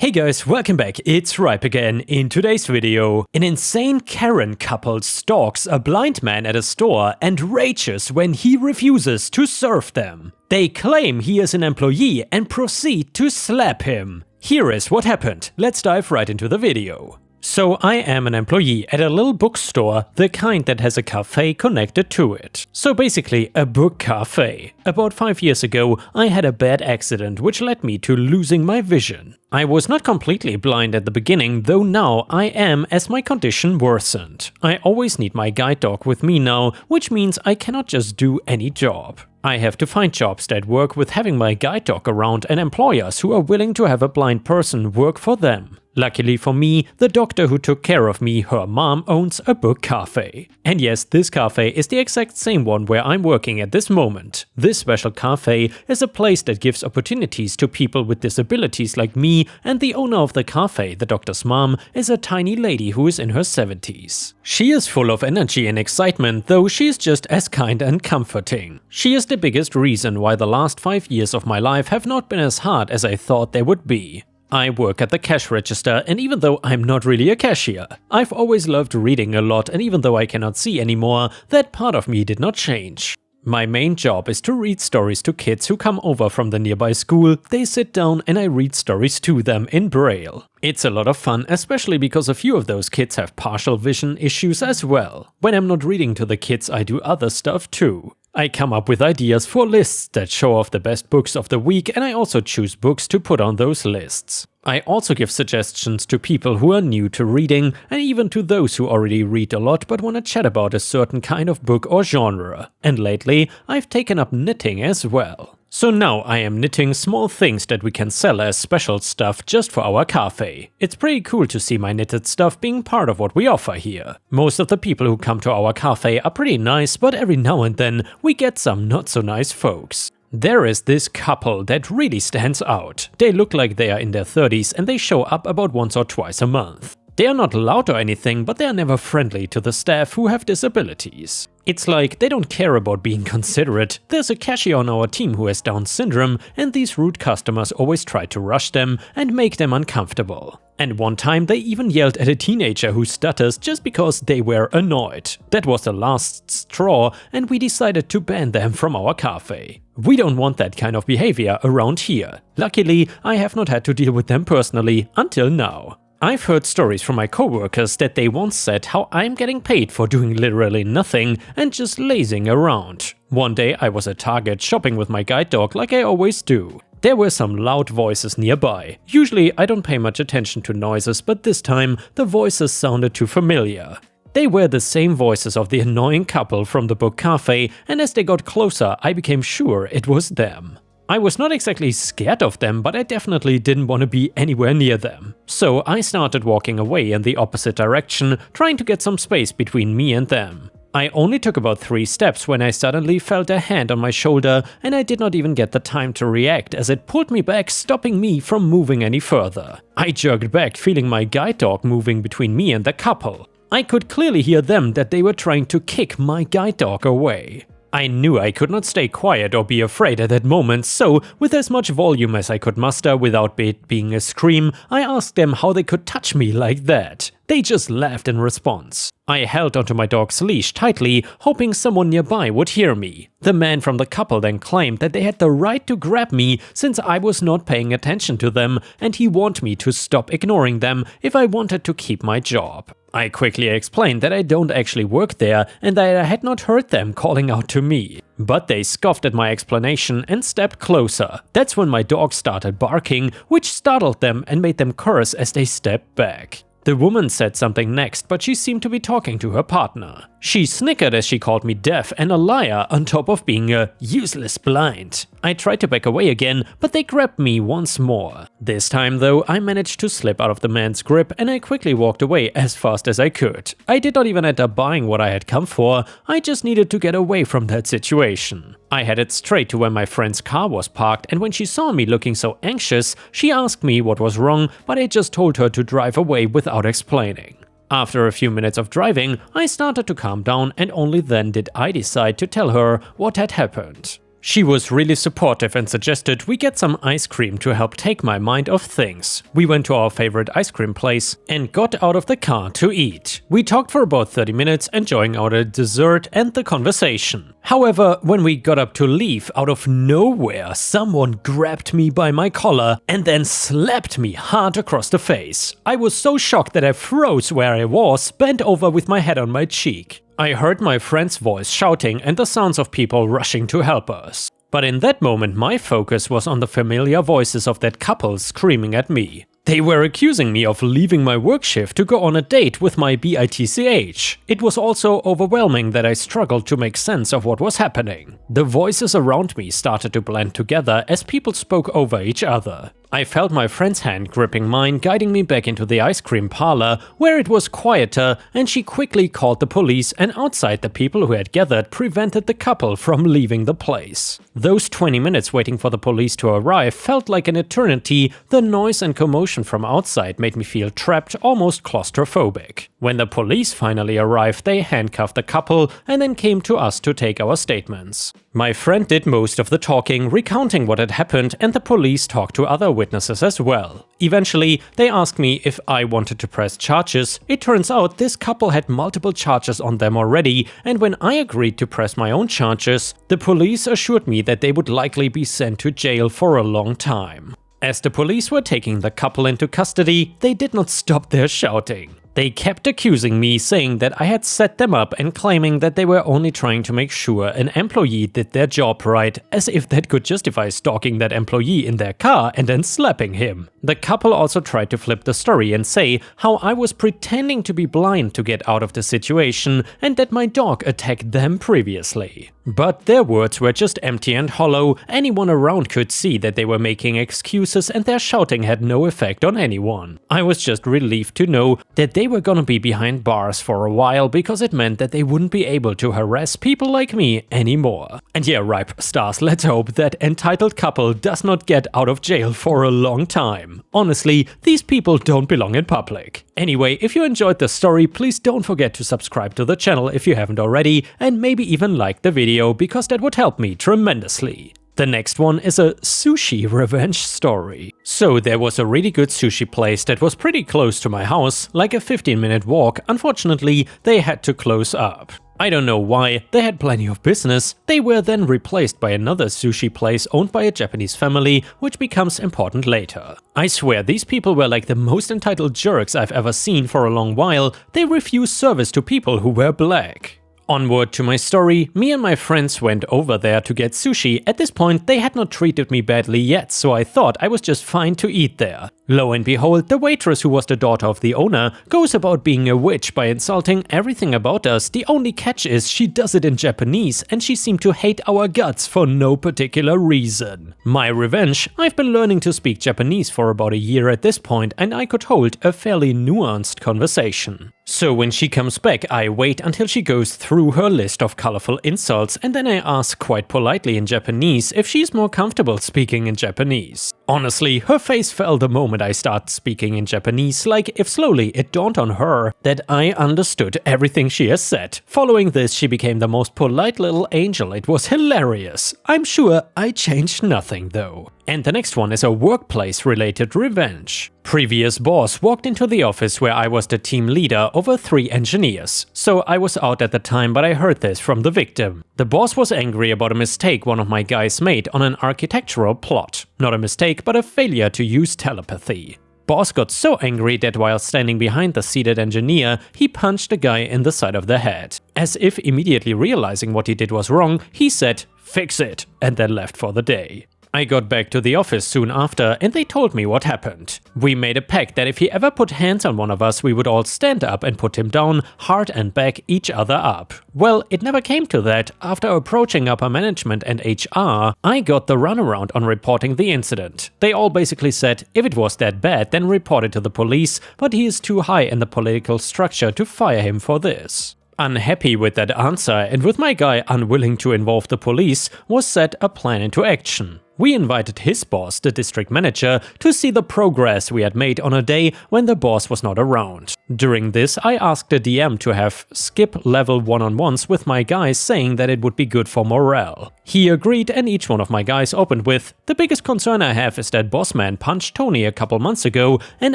Hey guys, welcome back, it's Ripe again. In today's video, an insane Karen couple stalks a blind man at a store and rages when he refuses to serve them. They claim he is an employee and proceed to slap him. Here is what happened, let's dive right into the video. So I am an employee at a little bookstore, the kind that has a cafe connected to it. So basically a book cafe. About 5 years ago I had a bad accident which led me to losing my vision. I was not completely blind at the beginning, though now I am as my condition worsened. I always need my guide dog with me now, which means I cannot just do any job. I have to find jobs that work with having my guide dog around and employers who are willing to have a blind person work for them. Luckily for me, the doctor who took care of me, her mom, owns a book cafe. And yes, this cafe is the exact same one where I'm working at this moment. This special cafe is a place that gives opportunities to people with disabilities like me, and the owner of the cafe, the doctor's mom, is a tiny lady who is in her 70s. She is full of energy and excitement, though she is just as kind and comforting. She is the biggest reason why the last 5 years of my life have not been as hard as I thought they would be. I work at the cash register, and even though I'm not really a cashier, I've always loved reading a lot, and even though I cannot see anymore, that part of me did not change. My main job is to read stories to kids who come over from the nearby school. They sit down and I read stories to them in Braille. It's a lot of fun, especially because a few of those kids have partial vision issues as well. When I'm not reading to the kids, I do other stuff too. I come up with ideas for lists that show off the best books of the week, and I also choose books to put on those lists. I also give suggestions to people who are new to reading, and even to those who already read a lot but want to chat about a certain kind of book or genre. And lately, I've taken up knitting as well. So now I am knitting small things that we can sell as special stuff just for our cafe. It's pretty cool to see my knitted stuff being part of what we offer here. Most of the people who come to our cafe are pretty nice, but every now and then we get some not so nice folks. There is this couple that really stands out. They look like they are in their 30s and they show up about once or twice a month. They are not loud or anything, but they are never friendly to the staff who have disabilities. It's like they don't care about being considerate. There's a cashier on our team who has Down syndrome, and these rude customers always try to rush them and make them uncomfortable. And one time they even yelled at a teenager who stutters just because they were annoyed. That was the last straw, and we decided to ban them from our cafe. We don't want that kind of behavior around here. Luckily, I have not had to deal with them personally until now. I've heard stories from my coworkers that they once said how I'm getting paid for doing literally nothing and just lazing around. One day I was at Target shopping with my guide dog like I always do. There were some loud voices nearby. Usually I don't pay much attention to noises, but this time the voices sounded too familiar. They were the same voices of the annoying couple from the book cafe, and as they got closer I became sure it was them. I was not exactly scared of them, but I definitely didn't want to be anywhere near them. So I started walking away in the opposite direction, trying to get some space between me and them. I only took about 3 steps when I suddenly felt a hand on my shoulder, and I did not even get the time to react as it pulled me back, stopping me from moving any further. I jerked back, feeling my guide dog moving between me and the couple. I could clearly hear them that they were trying to kick my guide dog away. I knew I could not stay quiet or be afraid at that moment, so with as much volume as I could muster without it being a scream, I asked them how they could touch me like that. They just laughed in response. I held onto my dog's leash tightly, hoping someone nearby would hear me. The man from the couple then claimed that they had the right to grab me since I was not paying attention to them, and he wanted me to stop ignoring them if I wanted to keep my job. I quickly explained that I don't actually work there and that I had not heard them calling out to me. But they scoffed at my explanation and stepped closer. That's when my dog started barking, which startled them and made them curse as they stepped back. The woman said something next, but she seemed to be talking to her partner. She snickered as she called me deaf and a liar on top of being a useless blind. I tried to back away again, but they grabbed me once more. This time though, I managed to slip out of the man's grip and I quickly walked away as fast as I could. I did not even end up buying what I had come for, I just needed to get away from that situation. I headed straight to where my friend's car was parked, and when she saw me looking so anxious, she asked me what was wrong, but I just told her to drive away without explaining. After a few minutes of driving, I started to calm down, and only then did I decide to tell her what had happened. She was really supportive and suggested we get some ice cream to help take my mind off things. We went to our favorite ice cream place and got out of the car to eat. We talked for about 30 minutes, enjoying our dessert and the conversation. However, when we got up to leave, out of nowhere, someone grabbed me by my collar and then slapped me hard across the face. I was so shocked that I froze where I was, bent over with my head on my cheek. I heard my friend's voice shouting and the sounds of people rushing to help us. But in that moment, my focus was on the familiar voices of that couple screaming at me. They were accusing me of leaving my work shift to go on a date with my bitch. It was also overwhelming that I struggled to make sense of what was happening. The voices around me started to blend together as people spoke over each other. I felt my friend's hand gripping mine, guiding me back into the ice cream parlor, where it was quieter, and she quickly called the police, and outside the people who had gathered prevented the couple from leaving the place. Those 20 minutes waiting for the police to arrive felt like an eternity. The noise and commotion from outside made me feel trapped, almost claustrophobic. When the police finally arrived, they handcuffed the couple and then came to us to take our statements. My friend did most of the talking, recounting what had happened, and the police talked to other witnesses as well. Eventually, they asked me if I wanted to press charges. It turns out this couple had multiple charges on them already, and when I agreed to press my own charges, the police assured me that they would likely be sent to jail for a long time. As the police were taking the couple into custody, they did not stop their shouting. They kept accusing me, saying that I had set them up and claiming that they were only trying to make sure an employee did their job right, as if that could justify stalking that employee in their car and then slapping him. The couple also tried to flip the story and say how I was pretending to be blind to get out of the situation and that my dog attacked them previously. But their words were just empty and hollow. Anyone around could see that they were making excuses and their shouting had no effect on anyone. I was just relieved to know that they were gonna be behind bars for a while, because it meant that they wouldn't be able to harass people like me anymore. And yeah, ripe stars, let's hope that entitled couple does not get out of jail for a long time. Honestly, these people don't belong in public. Anyway, if you enjoyed the story, please don't forget to subscribe to the channel if you haven't already, and maybe even like the video, because that would help me tremendously. The next one is a sushi revenge story. So there was a really good sushi place that was pretty close to my house, like a 15-minute walk. Unfortunately, they had to close up. I don't know why, they had plenty of business. They were then replaced by another sushi place owned by a Japanese family, which becomes important later. I swear, these people were like the most entitled jerks I've ever seen for a long while. They refused service to people who were black. Onward to my story, me and my friends went over there to get sushi. At this point, they had not treated me badly yet, so I thought I was just fine to eat there. Lo and behold, the waitress, who was the daughter of the owner, goes about being a witch by insulting everything about us. The only catch is she does it in Japanese, and she seemed to hate our guts for no particular reason. My revenge: I've been learning to speak Japanese for about a year at this point, and I could hold a fairly nuanced conversation. So when she comes back, I wait until she goes through her list of colorful insults, and then I ask quite politely in Japanese if she's more comfortable speaking in Japanese. Honestly, her face fell the moment I started speaking in Japanese, like if slowly it dawned on her that I understood everything she has said. Following this, she became the most polite little angel. It was hilarious. I'm sure I changed nothing though. And the next one is a workplace-related revenge. Previous boss walked into the office where I was the team leader over 3 engineers. So I was out at the time, but I heard this from the victim. The boss was angry about a mistake one of my guys made on an architectural plot. Not a mistake, but a failure to use telepathy. Boss got so angry that while standing behind the seated engineer, he punched the guy in the side of the head. As if immediately realizing what he did was wrong, he said, "Fix it," and then left for the day. I got back to the office soon after, and they told me what happened. We made a pact that if he ever put hands on one of us, we would all stand up and put him down, hard and back each other up. Well, it never came to that. After approaching upper management and HR, I got the runaround on reporting the incident. They all basically said, if it was that bad, then report it to the police, but he is too high in the political structure to fire him for this. Unhappy with that answer, and with my guy unwilling to involve the police, was set a plan into action. We invited his boss, the district manager, to see the progress we had made on a day when the boss was not around. During this, I asked the DM to have skip level one-on-ones with my guys, saying that it would be good for morale. He agreed, and each one of my guys opened with, "The biggest concern I have is that Bossman punched Tony a couple months ago and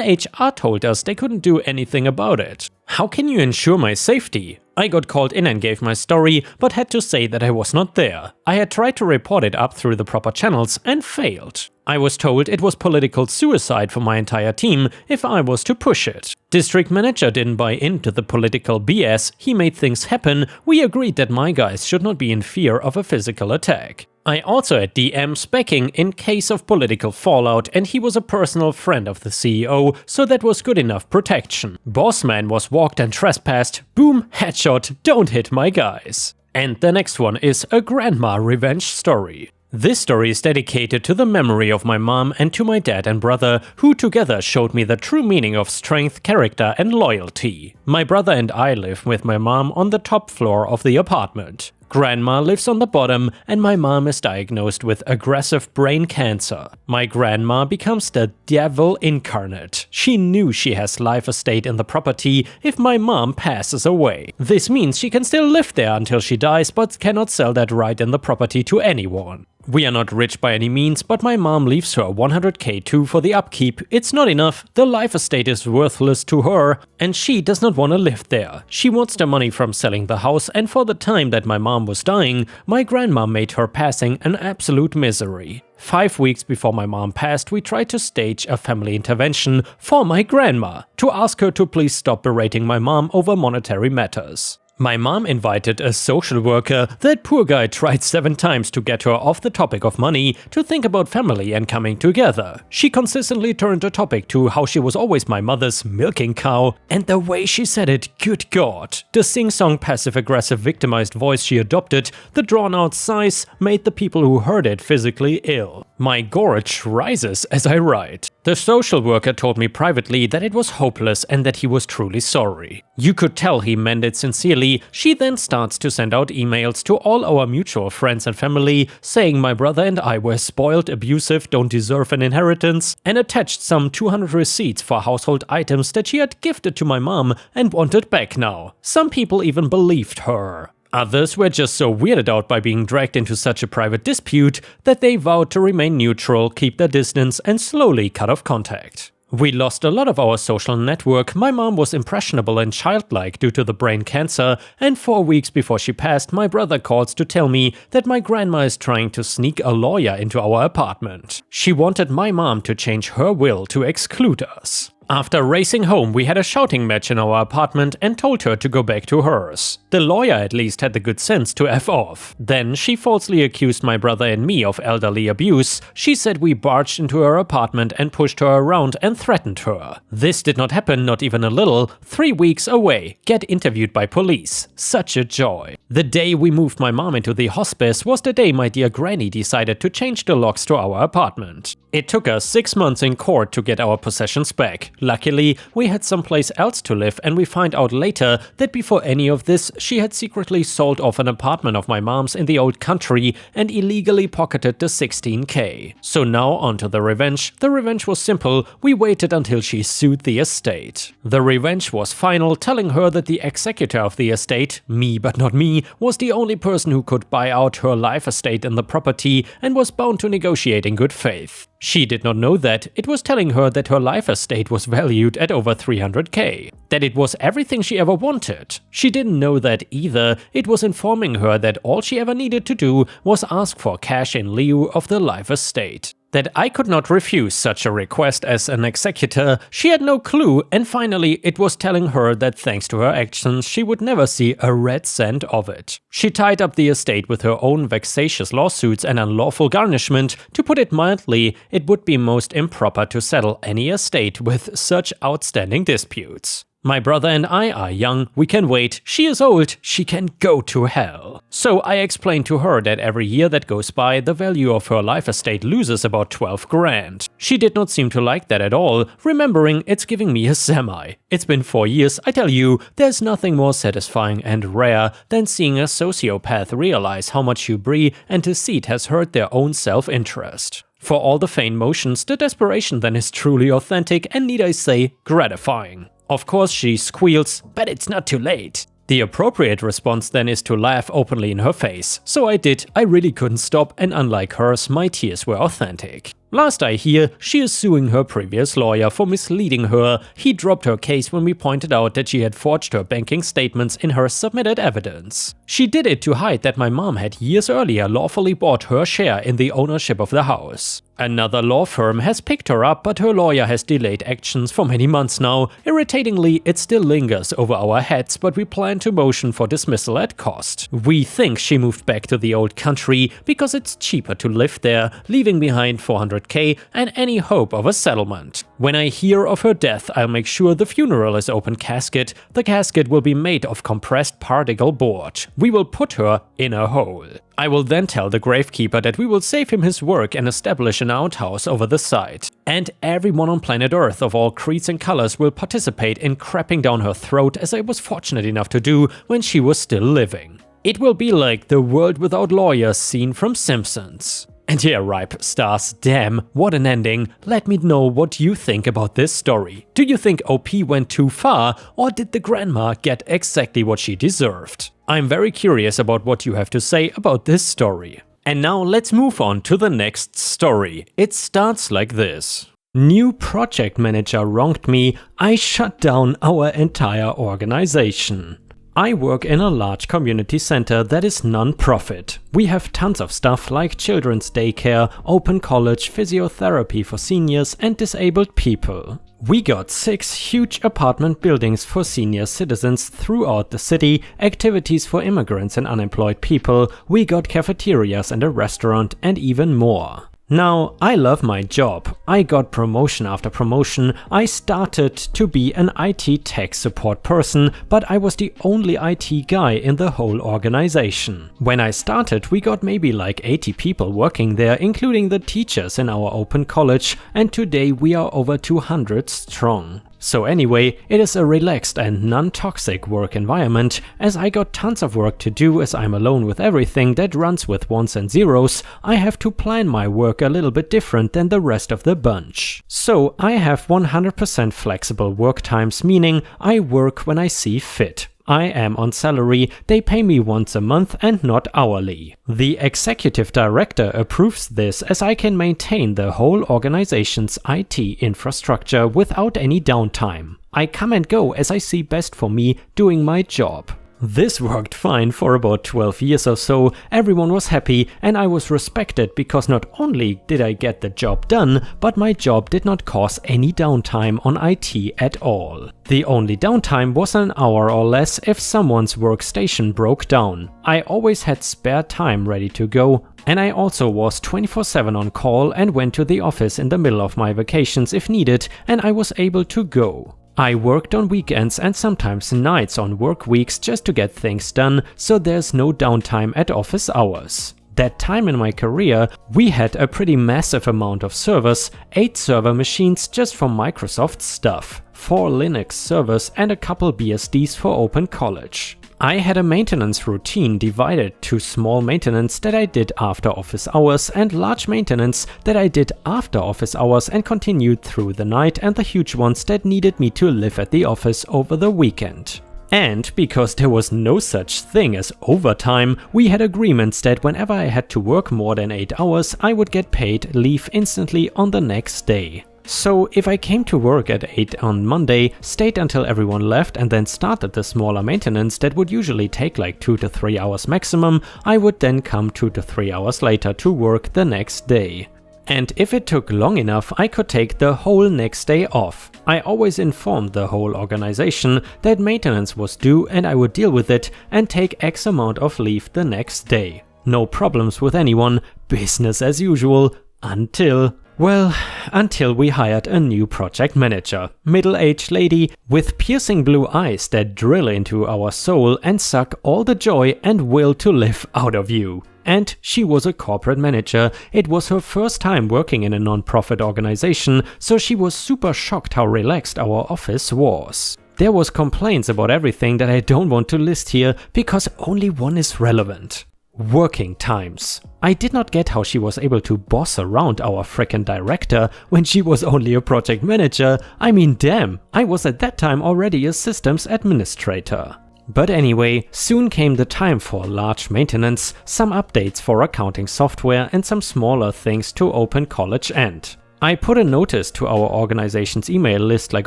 HR told us they couldn't do anything about it. How can you ensure my safety?" I got called in and gave my story, but had to say that I was not there. I had tried to report it up through the proper channels and failed. I was told it was political suicide for my entire team if I was to push it. District manager didn't buy into the political BS, he made things happen. We agreed that my guys should not be in fear of a physical attack. I also had DMs backing in case of political fallout, and he was a personal friend of the CEO, so that was good enough protection. Bossman was walked and trespassed, boom, headshot, don't hit my guys. And the next one is a grandma revenge story. This story is dedicated to the memory of my mom and to my dad and brother, who together showed me the true meaning of strength, character and loyalty. My brother and I live with my mom on the top floor of the apartment. Grandma lives on the bottom, and my mom is diagnosed with aggressive brain cancer. My grandma becomes the devil incarnate. She knew she has life estate in the property if my mom passes away. This means she can still live there until she dies, but cannot sell that right in the property to anyone. We are not rich by any means, but my mom leaves her 100k too for the upkeep. It's not enough, the life estate is worthless to her, and she does not want to live there. She wants the money from selling the house, and for the time that my mom was dying, my grandma made her passing an absolute misery. 5 weeks before my mom passed, we tried to stage a family intervention for my grandma, to ask her to please stop berating my mom over monetary matters. My mom invited a social worker. That poor guy tried 7 times to get her off the topic of money to think about family and coming together. She consistently turned the topic to how she was always my mother's milking cow, and the way she said it, good god. The sing-song passive-aggressive victimized voice she adopted, the drawn-out sighs, made the people who heard it physically ill. My gorge rises as I write. The social worker told me privately that it was hopeless and that he was truly sorry. You could tell he meant it sincerely. She then starts to send out emails to all our mutual friends and family, saying my brother and I were spoiled, abusive, don't deserve an inheritance, and attached some 200 receipts for household items that she had gifted to my mom and wanted back now. Some people even believed her. Others were just so weirded out by being dragged into such a private dispute that they vowed to remain neutral, keep their distance, and slowly cut off contact. We lost a lot of our social network. My mom was impressionable and childlike due to the brain cancer, and 4 weeks before she passed, my brother calls to tell me that my grandma is trying to sneak a lawyer into our apartment. She wanted my mom to change her will to exclude us. After racing home, we had a shouting match in our apartment and told her to go back to hers. The lawyer at least had the good sense to F off. Then she falsely accused my brother and me of elderly abuse. She said we barged into her apartment and pushed her around and threatened her. This did not happen, not even a little. 3 weeks away, get interviewed by police. Such a joy. The day we moved my mom into the hospice was the day my dear granny decided to change the locks to our apartment. It took us 6 months in court to get our possessions back. Luckily, we had someplace else to live, and we find out later that before any of this, she had secretly sold off an apartment of my mom's in the old country and illegally pocketed the 16k. So now onto the revenge. The revenge was simple. We waited until she sued the estate. The revenge was final, telling her that the executor of the estate, me but not me, was the only person who could buy out her life estate in the property and was bound to negotiate in good faith. She did not know that. It was telling her that her life estate was valued at over 300k. That it was everything she ever wanted. She didn't know that either. It was informing her that all she ever needed to do was ask for cash in lieu of the life estate. That I could not refuse such a request as an executor. She had no clue, and finally it was telling her that thanks to her actions she would never see a red cent of it. She tied up the estate with her own vexatious lawsuits and unlawful garnishment. To put it mildly, it would be most improper to settle any estate with such outstanding disputes. My brother and I are young, we can wait, she is old, she can go to hell. So I explained to her that every year that goes by, the value of her life estate loses about 12 grand. She did not seem to like that at all, remembering it's giving me a semi. It's been 4 years, I tell you, there's nothing more satisfying and rare than seeing a sociopath realize how much you breathe and deceit has hurt their own self-interest. For all the feigned motions, the desperation then is truly authentic and, need I say, gratifying. Of course she squeals, but it's not too late. The appropriate response then is to laugh openly in her face. So I did, I really couldn't stop, and unlike hers, my tears were authentic. Last I hear, she is suing her previous lawyer for misleading her. He dropped her case when we pointed out that she had forged her banking statements in her submitted evidence. She did it to hide that my mom had years earlier lawfully bought her share in the ownership of the house. Another law firm has picked her up, but her lawyer has delayed actions for many months now. Irritatingly, it still lingers over our heads, but we plan to motion for dismissal at cost. We think she moved back to the old country because it's cheaper to live there, leaving behind $400K and any hope of a settlement. When I hear of her death, I'll make sure the funeral is open casket. The casket will be made of compressed particle board. We will put her in a hole. I will then tell the gravekeeper that we will save him his work and establish an outhouse over the site. And everyone on planet Earth of all creeds and colors will participate in crapping down her throat, as I was fortunate enough to do when she was still living. It will be like the world without lawyers scene from Simpsons. And yeah, ripe stars, damn, what an ending. Let me know what you think about this story. Do you think OP went too far, or did the grandma get exactly what she deserved? I'm very curious about what you have to say about this story. And now let's move on to the next story. It starts like this. New project manager wronged me, I shut down our entire organization. I work in a large community center that is non-profit. We have tons of stuff like children's daycare, open college, physiotherapy for seniors and disabled people. We got 6 huge apartment buildings for senior citizens throughout the city, activities for immigrants and unemployed people, we got cafeterias and a restaurant and even more. Now, I love my job. I got promotion after promotion. I started to be an IT tech support person, but I was the only IT guy in the whole organization. When I started, we got maybe like 80 people working there, including the teachers in our open college, and today we are over 200 strong. So anyway, it is a relaxed and non-toxic work environment, as I got tons of work to do as I'm alone with everything that runs with ones and zeros. I have to plan my work a little bit different than the rest of the bunch. So I have 100% flexible work times, meaning I work when I see fit. I am on salary, they pay me once a month and not hourly. The executive director approves this, as I can maintain the whole organization's IT infrastructure without any downtime. I come and go as I see best for me doing my job. This worked fine for about 12 years or so, everyone was happy and I was respected because not only did I get the job done, but my job did not cause any downtime on IT at all. The only downtime was an hour or less if someone's workstation broke down. I always had spare time ready to go, and I also was 24/7 on call and went to the office in the middle of my vacations if needed, and I was able to go. I worked on weekends and sometimes nights on work weeks just to get things done, so there's no downtime at office hours. That time in my career, we had a pretty massive amount of servers, 8 server machines just for Microsoft stuff, 4 Linux servers and a couple BSDs for open college. I had a maintenance routine divided to small maintenance that I did after office hours and large maintenance that I did after office hours and continued through the night, and the huge ones that needed me to live at the office over the weekend. And because there was no such thing as overtime, we had agreements that whenever I had to work more than 8 hours, I would get paid leave instantly on the next day. So if I came to work at 8 on Monday, stayed until everyone left and then started the smaller maintenance that would usually take like 2 to 3 hours maximum, I would then come 2 to 3 hours later to work the next day. And if it took long enough, I could take the whole next day off. I always informed the whole organization that maintenance was due and I would deal with it and take X amount of leave the next day. No problems with anyone, business as usual, until Well, until we hired a new project manager. Middle-aged lady with piercing blue eyes that drill into our soul and suck all the joy and will to live out of you. And she was a corporate manager. It was her first time working in a non-profit organization, so she was super shocked how relaxed our office was. There was complaints about everything that I don't want to list here because only one is relevant. Working times. I did not get how she was able to boss around our frickin' director when she was only a project manager. I mean, damn, I was at that time already a systems administrator. But anyway, soon came the time for large maintenance, some updates for accounting software and some smaller things to open college end. I put a notice to our organization's email list like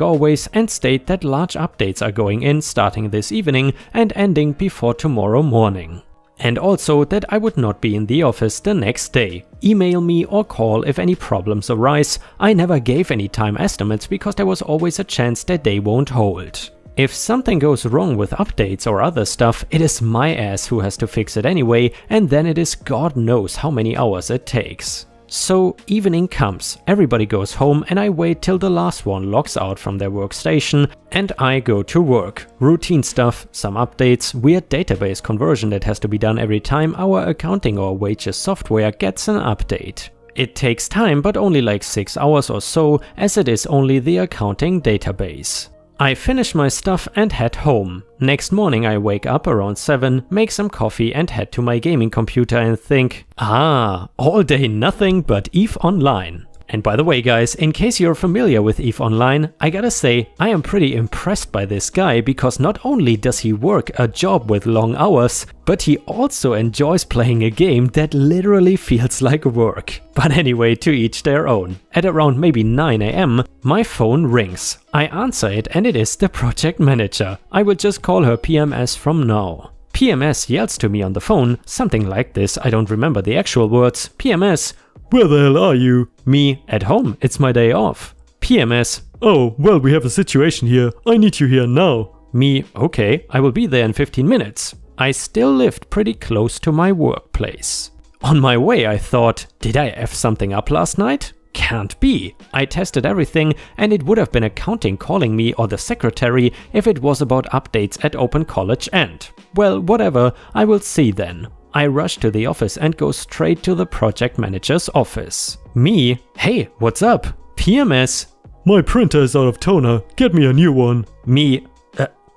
always and state that large updates are going in starting this evening and ending before tomorrow morning. And also that I would not be in the office the next day. Email me or call if any problems arise. I never gave any time estimates because there was always a chance that they won't hold. If something goes wrong with updates or other stuff, it is my ass who has to fix it anyway, and then it is God knows how many hours it takes. So evening comes, everybody goes home and I wait till the last one logs out from their workstation and I go to work. Routine stuff, some updates, weird database conversion that has to be done every time our accounting or wages software gets an update. It takes time, but only like 6 hours or so, as it is only the accounting database. I finish my stuff and head home. Next morning I wake up around 7, make some coffee and head to my gaming computer and think, all day nothing but EVE Online. And by the way guys, in case you're familiar with EVE Online, I gotta say, I am pretty impressed by this guy because not only does he work a job with long hours, but he also enjoys playing a game that literally feels like work. But anyway, to each their own. At around maybe 9 AM, my phone rings. I answer it and it is the project manager. I will just call her PMS from now. PMS yells to me on the phone, something like this, I don't remember the actual words. PMS, "Where the hell are you?" Me, "At home, it's my day off." PMS, "Oh, well, we have a situation here. I need you here now." Me, "Okay, I will be there in 15 minutes. I still lived pretty close to my workplace. On my way I thought, did I F something up last night? Can't be. I tested everything and it would have been accounting calling me or the secretary if it was about updates at Open College End. Well, whatever, I will see then. I rush to the office and go straight to the project manager's office. Me, "Hey, what's up?" PMS, "My printer is out of toner, get me a new one." Me,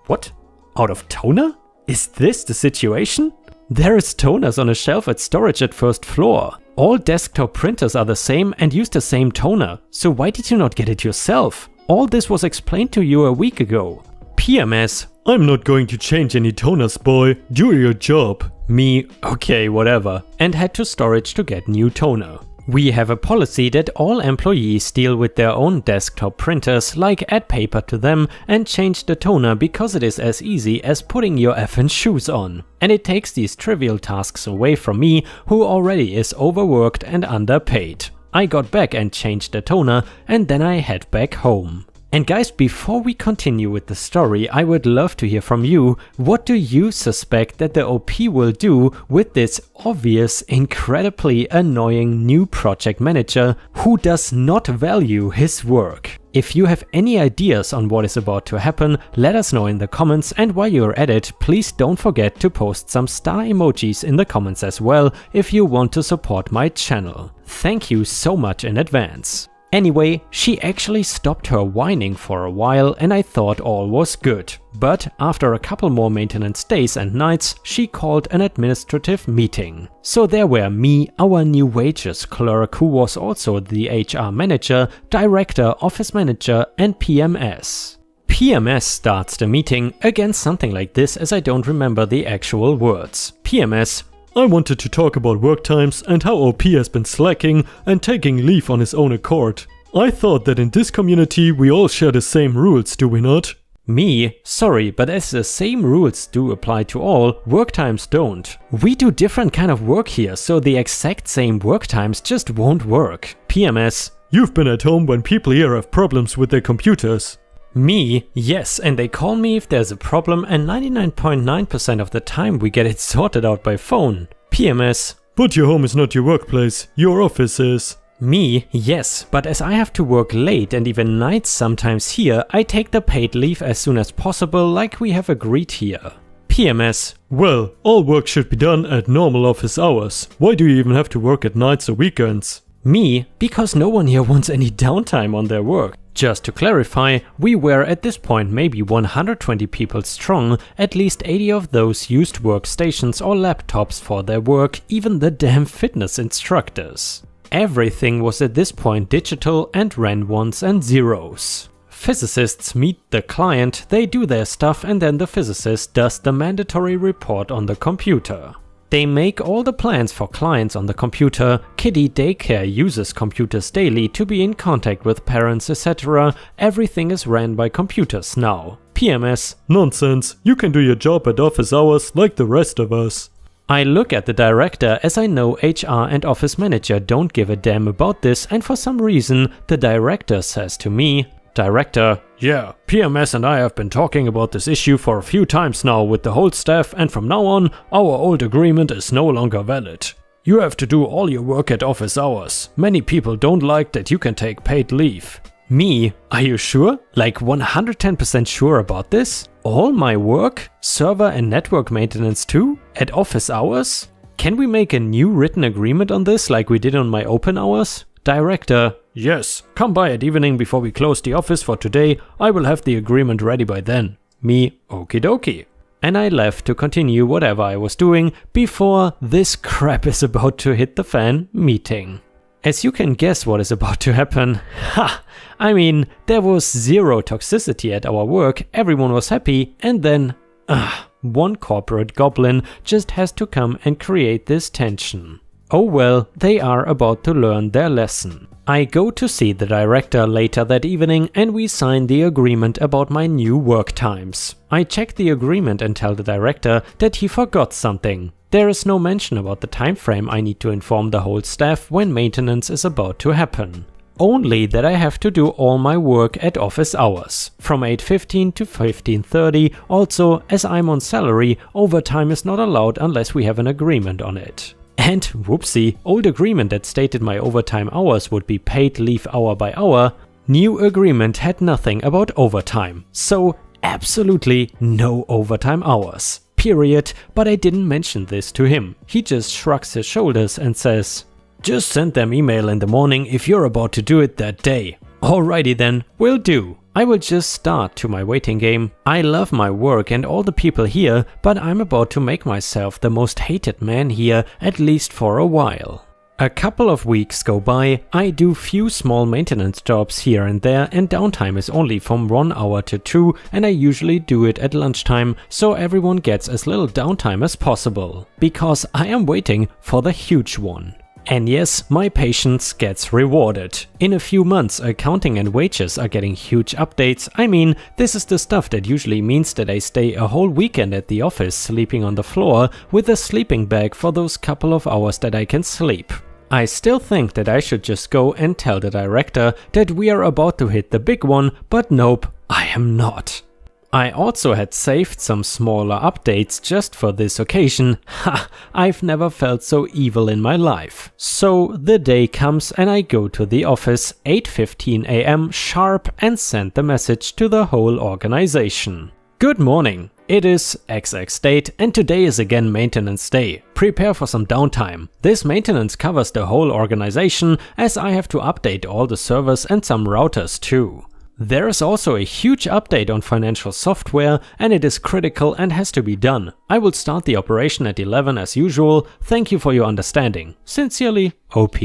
what? Out of toner? Is this the situation? There is toners on a shelf at storage at first floor. All desktop printers are the same and use the same toner, so why did you not get it yourself? All this was explained to you a week ago. PMS, "I'm not going to change any toners, boy, do your job." Me, "Okay, whatever," and head to storage to get new toner. We have a policy that all employees deal with their own desktop printers, like add paper to them and change the toner because it is as easy as putting your effing shoes on. And it takes these trivial tasks away from me, who already is overworked and underpaid. I got back and changed the toner and then I head back home. And guys, before we continue with the story, I would love to hear from you. What do you suspect that the OP will do with this obvious, incredibly annoying new project manager who does not value his work? If you have any ideas on what is about to happen, let us know in the comments, and while you're at it, please don't forget to post some star emojis in the comments as well if you want to support my channel. Thank you so much in advance. Anyway, she actually stopped her whining for a while and I thought all was good. But after a couple more maintenance days and nights, she called an administrative meeting. So there were me, our new wages clerk who was also the HR manager, director, office manager and PMS. PMS starts the meeting, again something like this as I don't remember the actual words. PMS, "I wanted to talk about work times and how OP has been slacking and taking leave on his own accord. I thought that in this community we all share the same rules, do we not?" Me, "Sorry, but as the same rules do apply to all, work times don't. We do different kind of work here, so the exact same work times just won't work." PMS, "You've been at home when people here have problems with their computers." Me, "Yes, and they call me if there's a problem and 99.9% of the time we get it sorted out by phone." PMS, "But your home is not your workplace, your office is." Me, yes, but as I have to work late and even nights sometimes here, I take the paid leave as soon as possible like we have agreed here. PMS. Well, all work should be done at normal office hours. Why do you even have to work at nights or weekends? Me, because no one here wants any downtime on their work. Just to clarify, we were at this point maybe 120 people strong, at least 80 of those used workstations or laptops for their work, even the damn fitness instructors. Everything was at this point digital and ran ones and zeros. Physicists meet the client, they do their stuff, and then the physicist does the mandatory report on the computer. They make all the plans for clients on the computer, kiddie daycare uses computers daily to be in contact with parents, etc. Everything is ran by computers now. PMS. Nonsense, you can do your job at office hours like the rest of us. I look at the director as I know HR and office manager don't give a damn about this, and for some reason the director says to me, Director, yeah, PMS and I have been talking about this issue for a few times now with the whole staff, and from now on, our old agreement is no longer valid. You have to do all your work at office hours. Many people don't like that you can take paid leave. Me? Are you sure? Like 110% sure about this? All my work? Server and network maintenance too? At office hours? Can we make a new written agreement on this like we did on my open hours? Director. Yes, come by at evening before we close the office for today. I will have the agreement ready by then. Me, okie dokie. And I left to continue whatever I was doing before this crap is about to hit the fan meeting. As you can guess what is about to happen. Ha! I mean, there was zero toxicity at our work, everyone was happy, and then one corporate goblin just has to come and create this tension. Oh well, they are about to learn their lesson. I go to see the director later that evening and we sign the agreement about my new work times. I check the agreement and tell the director that he forgot something. There is no mention about the time frame I need to inform the whole staff when maintenance is about to happen. Only that I have to do all my work at office hours, from 8:15 to 15:30. Also, as I'm on salary, overtime is not allowed unless we have an agreement on it. And whoopsie, old agreement that stated my overtime hours would be paid leave hour by hour, new agreement had nothing about overtime. So absolutely no overtime hours. Period. But I didn't mention this to him. He just shrugs his shoulders and says, just send them email in the morning if you're about to do it that day. Alrighty then, will do. I will just start to my waiting game. I love my work and all the people here, but I'm about to make myself the most hated man here, at least for a while. A couple of weeks go by, I do few small maintenance jobs here and there, and downtime is only from 1 hour to 2, and I usually do it at lunchtime, so everyone gets as little downtime as possible. Because I am waiting for the huge one. And yes, my patience gets rewarded. In a few months, accounting and wages are getting huge updates. I mean, this is the stuff that usually means that I stay a whole weekend at the office sleeping on the floor with a sleeping bag for those couple of hours that I can sleep. I still think that I should just go and tell the director that we are about to hit the big one, but nope, I am not. I also had saved some smaller updates just for this occasion. Ha! I've never felt so evil in my life. So the day comes and I go to the office 8:15 AM sharp and send the message to the whole organization. Good morning. It is XX date and today is again maintenance day. Prepare for some downtime. This maintenance covers the whole organization as I have to update all the servers and some routers too. There is also a huge update on financial software and it is critical and has to be done. I will start the operation at 11 as usual. Thank you for your understanding. Sincerely, OP.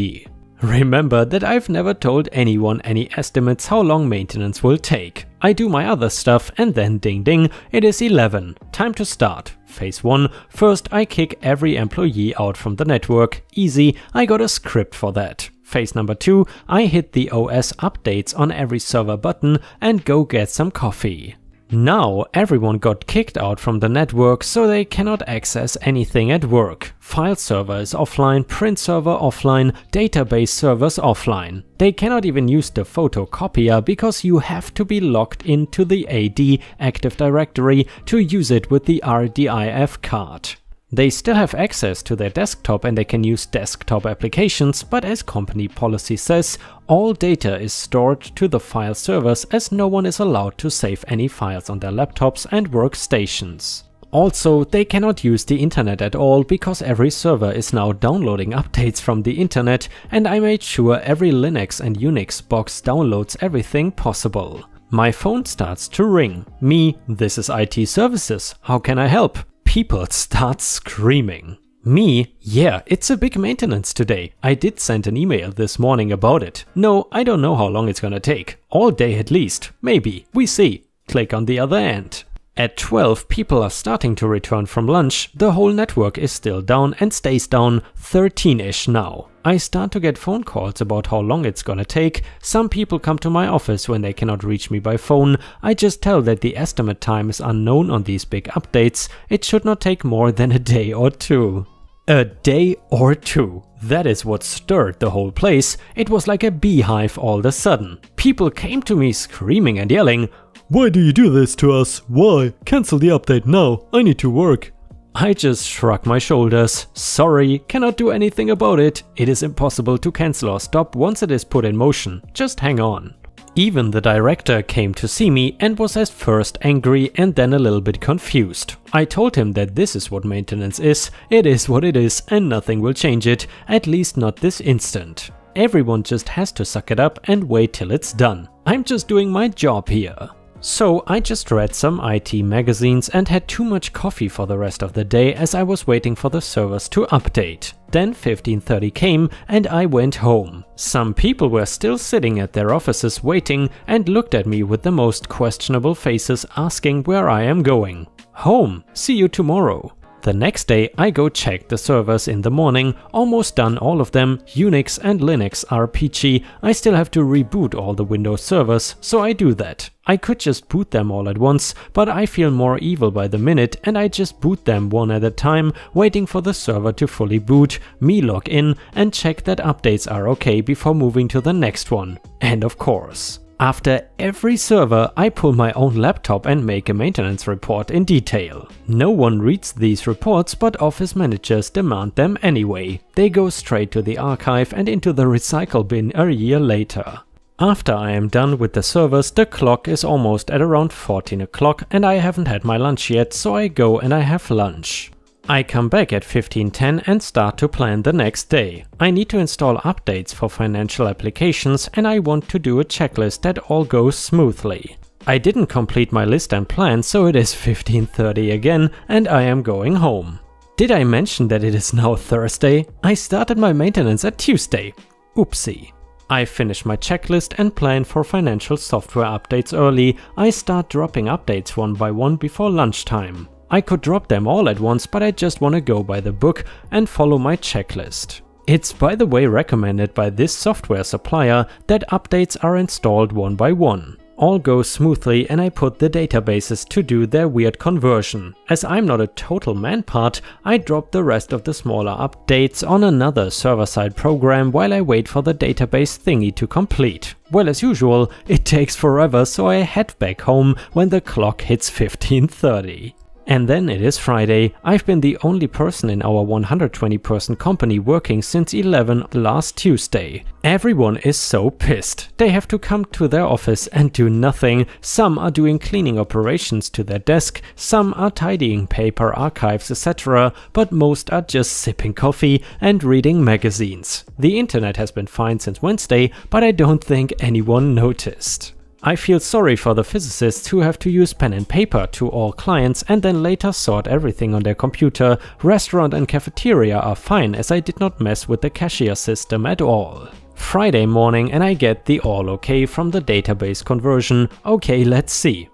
Remember that I've never told anyone any estimates how long maintenance will take. I do my other stuff and then ding ding, it is 11. Time to start. Phase 1. First I kick every employee out from the network. Easy, I got a script for that. Phase number 2, I hit the OS updates on every server button and go get some coffee. Now everyone got kicked out from the network so they cannot access anything at work. File server is offline, print server offline, database servers offline. They cannot even use the photocopier because you have to be logged into the AD Active Directory to use it with the RDIF card. They still have access to their desktop and they can use desktop applications, but as company policy says, all data is stored to the file servers as no one is allowed to save any files on their laptops and workstations. Also, they cannot use the internet at all because every server is now downloading updates from the internet, and I made sure every Linux and Unix box downloads everything possible. My phone starts to ring. Me, this is IT services, how can I help? People start screaming. Me, yeah, it's a big maintenance today. I did send an email this morning about it. No, I don't know how long it's gonna take. All day at least. Maybe. We see. Click on the other end. At 12, people are starting to return from lunch. The whole network is still down and stays down 13-ish now. I start to get phone calls about how long it's gonna take. Some people come to my office when they cannot reach me by phone. I just tell that the estimate time is unknown on these big updates. It should not take more than a day or two. A day or two. That is what stirred the whole place. It was like a beehive all of a sudden. People came to me screaming and yelling, "Why do you do this to us? Why? Cancel the update now. I need to work." I just shrug my shoulders. Sorry, cannot do anything about it. It is impossible to cancel or stop once it is put in motion. Just hang on. Even the director came to see me and was at first angry and then a little bit confused. I told him that this is what maintenance is, it is what it is and nothing will change it, at least not this instant. Everyone just has to suck it up and wait till it's done. I'm just doing my job here. So I just read some IT magazines and had too much coffee for the rest of the day as I was waiting for the servers to update. Then 15:30 came and I went home. Some people were still sitting at their offices waiting and looked at me with the most questionable faces asking where I am going. Home, see you tomorrow. The next day I go check the servers in the morning, almost done all of them, Unix and Linux are peachy, I still have to reboot all the Windows servers, so I do that. I could just boot them all at once, but I feel more evil by the minute and I just boot them one at a time, waiting for the server to fully boot, me log in and check that updates are okay before moving to the next one. And of course, after every server, I pull my own laptop and make a maintenance report in detail. No one reads these reports, but office managers demand them anyway. They go straight to the archive and into the recycle bin a year later. After I am done with the servers, the clock is almost at around 14 o'clock and I haven't had my lunch yet, so I go and I have lunch. I come back at 15:10 and start to plan the next day. I need to install updates for financial applications and I want to do a checklist that all goes smoothly. I didn't complete my list and plan, so it is 15:30 again and I am going home. Did I mention that it is now Thursday? I started my maintenance at Tuesday. Oopsie. I finish my checklist and plan for financial software updates early. I start dropping updates one by one before lunchtime. I could drop them all at once, but I just want to go by the book and follow my checklist. It's by the way recommended by this software supplier that updates are installed one by one. All goes smoothly and I put the databases to do their weird conversion. As I'm not a total man-part, I drop the rest of the smaller updates on another server-side program while I wait for the database thingy to complete. Well, as usual, it takes forever, so I head back home when the clock hits 15:30. And then it is Friday. I've been the only person in our 120-person company working since 11 last Tuesday. Everyone is so pissed. They have to come to their office and do nothing. Some are doing cleaning operations to their desk, some are tidying paper, archives, etc., but most are just sipping coffee and reading magazines. The internet has been fine since Wednesday, but I don't think anyone noticed. I feel sorry for the physicists who have to use pen and paper to all clients and then later sort everything on their computer. Restaurant and cafeteria are fine as I did not mess with the cashier system at all. Friday morning and I get the all okay from the database conversion. Okay, let's see.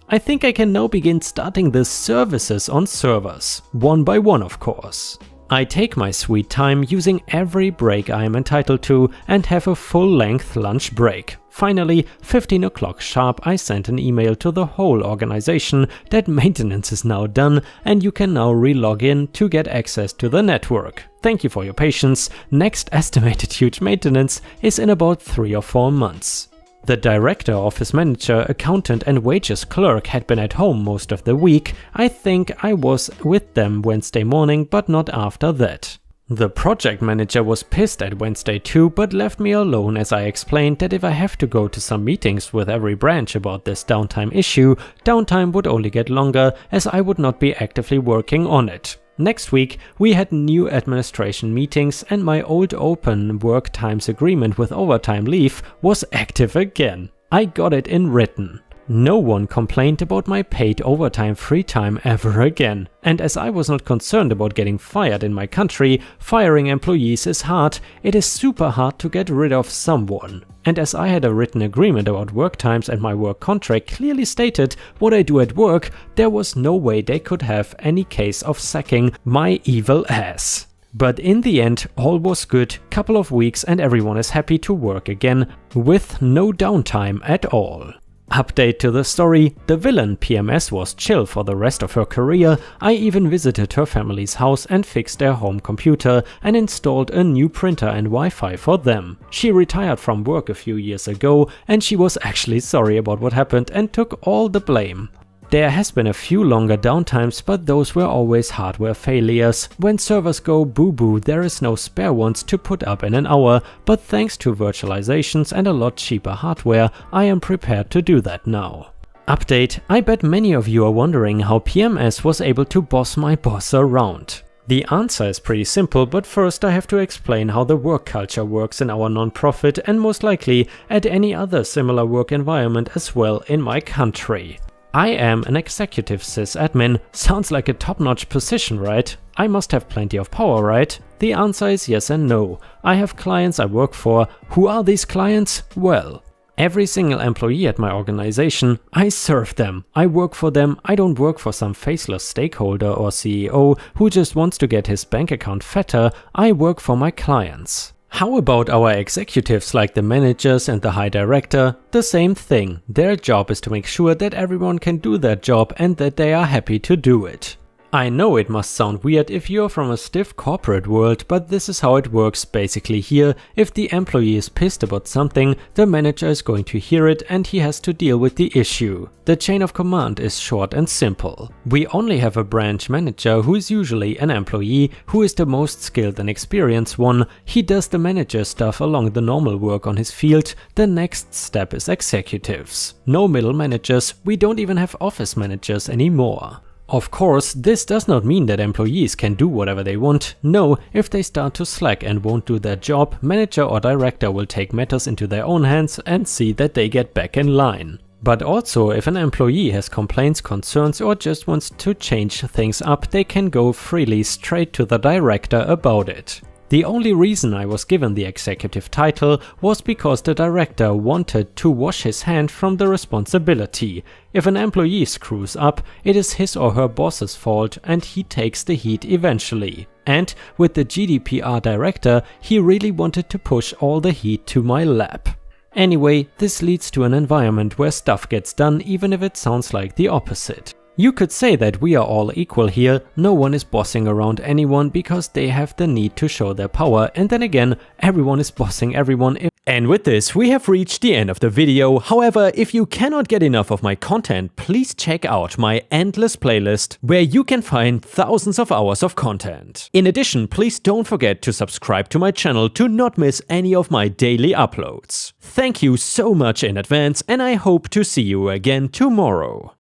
I think I can now begin starting the services on servers. One by one, of course. I take my sweet time using every break I am entitled to and have a full-length lunch break. Finally, 15 o'clock sharp, I sent an email to the whole organization that maintenance is now done and you can now re-log in to get access to the network. Thank you for your patience. Next estimated huge maintenance is in about 3 or 4 months. The director, office manager, accountant and wages clerk had been at home most of the week. I think I was with them Wednesday morning, but not after that. The project manager was pissed at Wednesday too, but left me alone as I explained that if I have to go to some meetings with every branch about this downtime issue, downtime would only get longer as I would not be actively working on it. Next week, we had new administration meetings and my old open work times agreement with overtime leave was active again. I got it in written. No one complained about my paid overtime free time ever again. And as I was not concerned about getting fired in my country, firing employees is hard. It is super hard to get rid of someone. And as I had a written agreement about work times and my work contract clearly stated what I do at work, there was no way they could have any case of sacking my evil ass. But in the end, all was good, couple of weeks and everyone is happy to work again, with no downtime at all. Update to the story, the villain PMS was chill for the rest of her career. I even visited her family's house and fixed their home computer and installed a new printer and Wi-Fi for them. She retired from work a few years ago and she was actually sorry about what happened and took all the blame. There has been a few longer downtimes, but those were always hardware failures. When servers go boo-boo, there is no spare ones to put up in an hour, but thanks to virtualizations and a lot cheaper hardware, I am prepared to do that now. Update: I bet many of you are wondering how PMS was able to boss my boss around. The answer is pretty simple, but first I have to explain how the work culture works in our non-profit and most likely at any other similar work environment as well in my country. I am an executive sysadmin. Sounds like a top-notch position, right? I must have plenty of power, right? The answer is yes and no. I have clients I work for. Who are these clients? Well, every single employee at my organization. I serve them. I work for them. I don't work for some faceless stakeholder or CEO who just wants to get his bank account fatter. I work for my clients. How about our executives like the managers and the high director? The same thing. Their job is to make sure that everyone can do their job and that they are happy to do it. I know it must sound weird if you're from a stiff corporate world, but this is how it works basically here. If the employee is pissed about something, the manager is going to hear it and he has to deal with the issue. The chain of command is short and simple. We only have a branch manager who is usually an employee who is the most skilled and experienced one. He does the manager stuff along the normal work on his field. The next step is executives. No middle managers, we don't even have office managers anymore. Of course, this does not mean that employees can do whatever they want. No, if they start to slack and won't do their job, manager or director will take matters into their own hands and see that they get back in line. But also, if an employee has complaints, concerns or just wants to change things up, they can go freely straight to the director about it. The only reason I was given the executive title was because the director wanted to wash his hand from the responsibility. If an employee screws up, it is his or her boss's fault and he takes the heat eventually. And with the GDPR director, he really wanted to push all the heat to my lap. Anyway, this leads to an environment where stuff gets done even if it sounds like the opposite. You could say that we are all equal here, no one is bossing around anyone because they have the need to show their power, and then again, everyone is bossing everyone. And with this, we have reached the end of the video. However, if you cannot get enough of my content, please check out my endless playlist where you can find thousands of hours of content. In addition, please don't forget to subscribe to my channel to not miss any of my daily uploads. Thank you so much in advance, and I hope to see you again tomorrow.